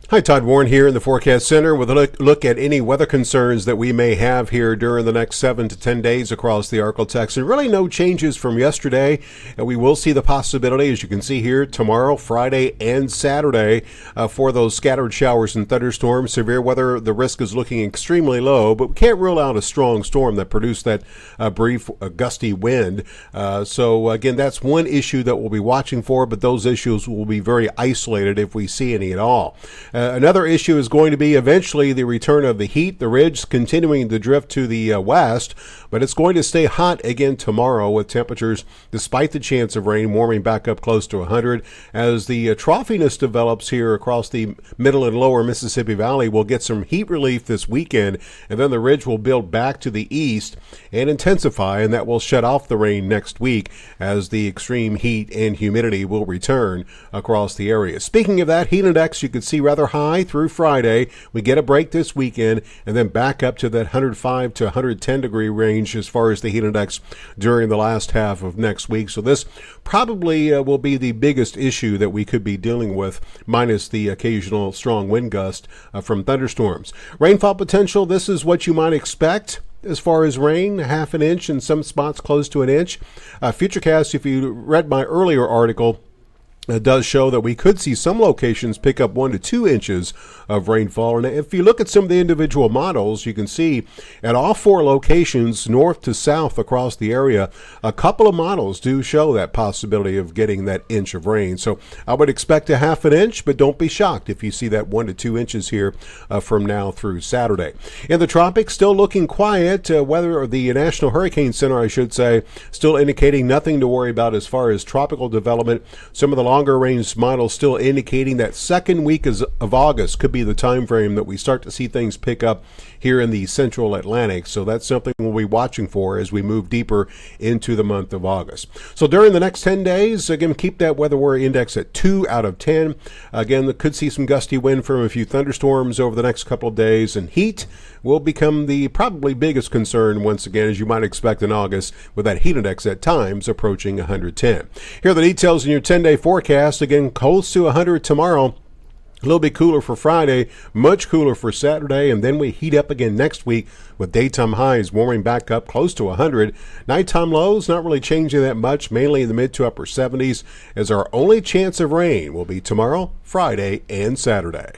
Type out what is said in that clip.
Hi, Todd Warren here in the Forecast Center with a look at any weather concerns that we may have here during the next 7 to 10 days across the ArkLaTex. And really no changes from yesterday. We will see the possibility, as you can see here, tomorrow, Friday, and Saturday for those scattered showers and thunderstorms. Severe weather, the risk is looking extremely low, but we can't rule out a strong storm that produced that brief gusty wind. So again, that's one issue that we'll be watching for, but those issues will be very isolated if we see any at all. Another issue is going to be eventually the return of the heat. The ridge continuing to drift to the west, but it's going to stay hot again tomorrow with temperatures, despite the chance of rain, warming back up close to 100. As the troughiness develops here across the middle and lower Mississippi Valley, we'll get some heat relief this weekend, and then the ridge will build back to the east and intensify, and that will shut off the rain next week as the extreme heat and humidity will return across the area. Speaking of that, heat index you can see rather high through Friday. We get a break this weekend and then back up to that 105 to 110 degree range as far as the heat index during the last half of next week. So this probably will be the biggest issue that we could be dealing with, minus the occasional strong wind gust from thunderstorms. Rainfall potential, this is what you might expect. As far as rain, half an inch, in some spots close to an inch. Futurecast, if you read my earlier article, it does show that we could see some locations pick up 1 to 2 inches of rainfall. And if you look at some of the individual models, you can see at all 4 locations, north to south across the area, a couple of models do show that possibility of getting that inch of rain. So I would expect a half an inch, but don't be shocked if you see that 1 to 2 inches here from now through Saturday. In the tropics, still looking quiet. Weather, the National Hurricane Center, I should say, still indicating nothing to worry about as far as tropical development. Some of the longer range models still indicating that second week of August could be the time frame that we start to see things pick up here in the central Atlantic. So that's something we'll be watching for as we move deeper into the month of August. So during the next 10 days, again, keep that weather worry index at 2 out of 10. Again, could see some gusty wind from a few thunderstorms over the next couple of days, and heat will become the probably biggest concern once again, as you might expect in August, with that heat index at times approaching 110. Here are the details in your 10-day forecast. Again, close to 100 tomorrow. A little bit cooler for Friday, much cooler for Saturday, and then we heat up again next week with daytime highs warming back up close to 100. Nighttime lows not really changing that much, mainly in the mid to upper 70s, as our only chance of rain will be tomorrow, Friday, and Saturday.